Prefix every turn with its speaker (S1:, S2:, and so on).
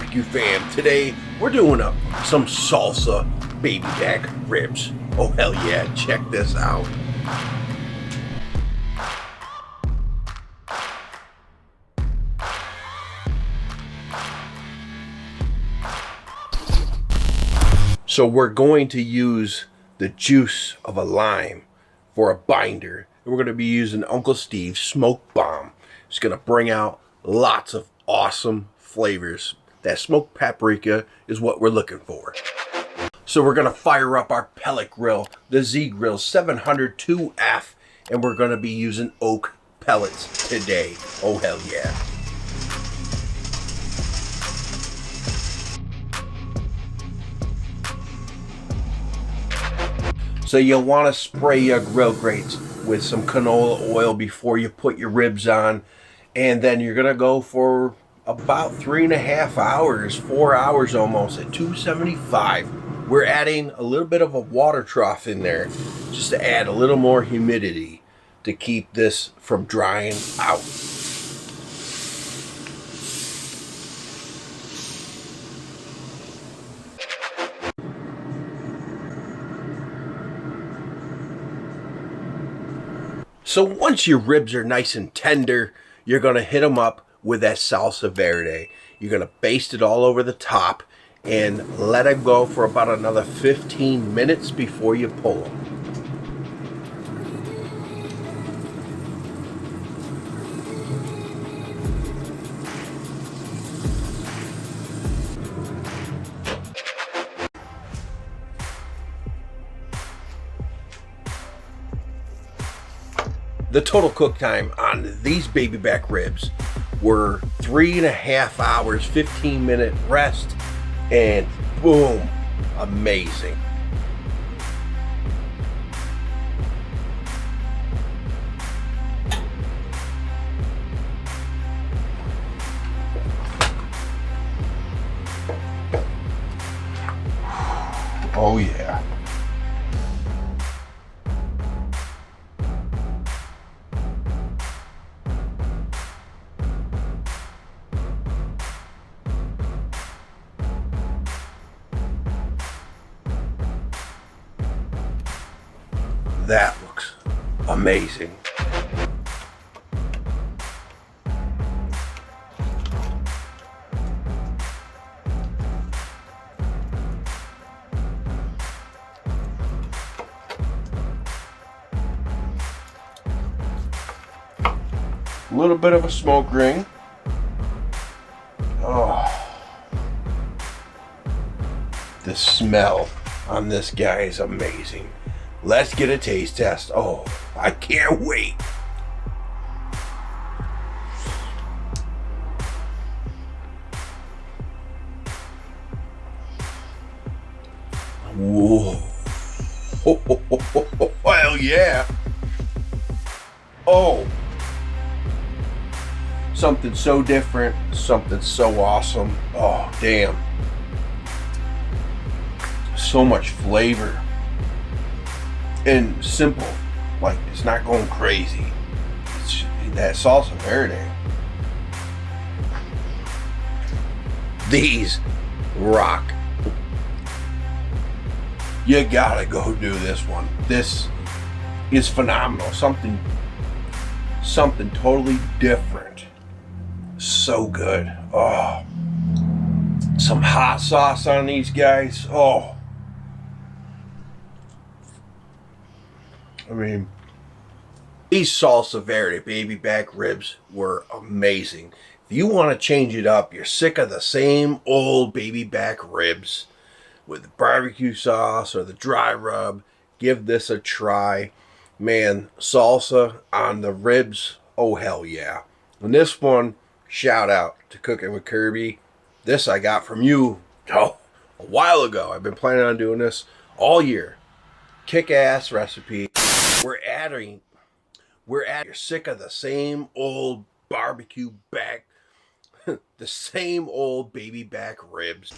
S1: barbecue fam? Today we're doing some salsa baby back ribs. Oh hell yeah, check this out. So we're going to use the juice of a lime for a binder. And we're going to be using Uncle Steve's Smoke Bomb. It's going to bring out lots of awesome flavors. That smoked paprika is what we're looking for. So we're going to fire up our pellet grill, the Z Grill 702F, and we're going to be using oak pellets today. Oh hell yeah. So you'll want to spray your grill grates with some canola oil before you put your ribs on. And then you're going to go for about 3.5 hours, 4 hours almost at 275. We're adding a little bit of a water trough in there just to add a little more humidity to keep this from drying out. So once your ribs are nice and tender, you're going to hit them up with that Salsa Verde. You're going to baste it all over the top and let it go for about another 15 minutes before you pull them. The total cook time on these baby back ribs were 3.5 hours, 15-minute rest, and boom, amazing. Oh yeah. That looks amazing. A little bit of a smoke ring. Oh, the smell on this guy is amazing. Let's get a taste test. Oh, I can't wait. Whoa. Oh, hell yeah. Oh. Something so different, something so awesome. Oh, damn. So much flavor. And simple, like it's not going crazy. It's that Salsa Verde. These rock. You gotta go do this one. This is phenomenal. Something totally different. So good. Oh, some hot sauce on these guys. Oh. I mean, these Salsa Verde baby back ribs were amazing. If you want to change it up, you're sick of the same old baby back ribs with the barbecue sauce or the dry rub, give this a try. Man, salsa on the ribs, oh hell yeah. And this one, shout out to Cooking with Kirby. This I got from you a while ago. I've been planning on doing this all year. Kick-ass recipe. You're sick of the same old barbecue back, the same old baby back ribs.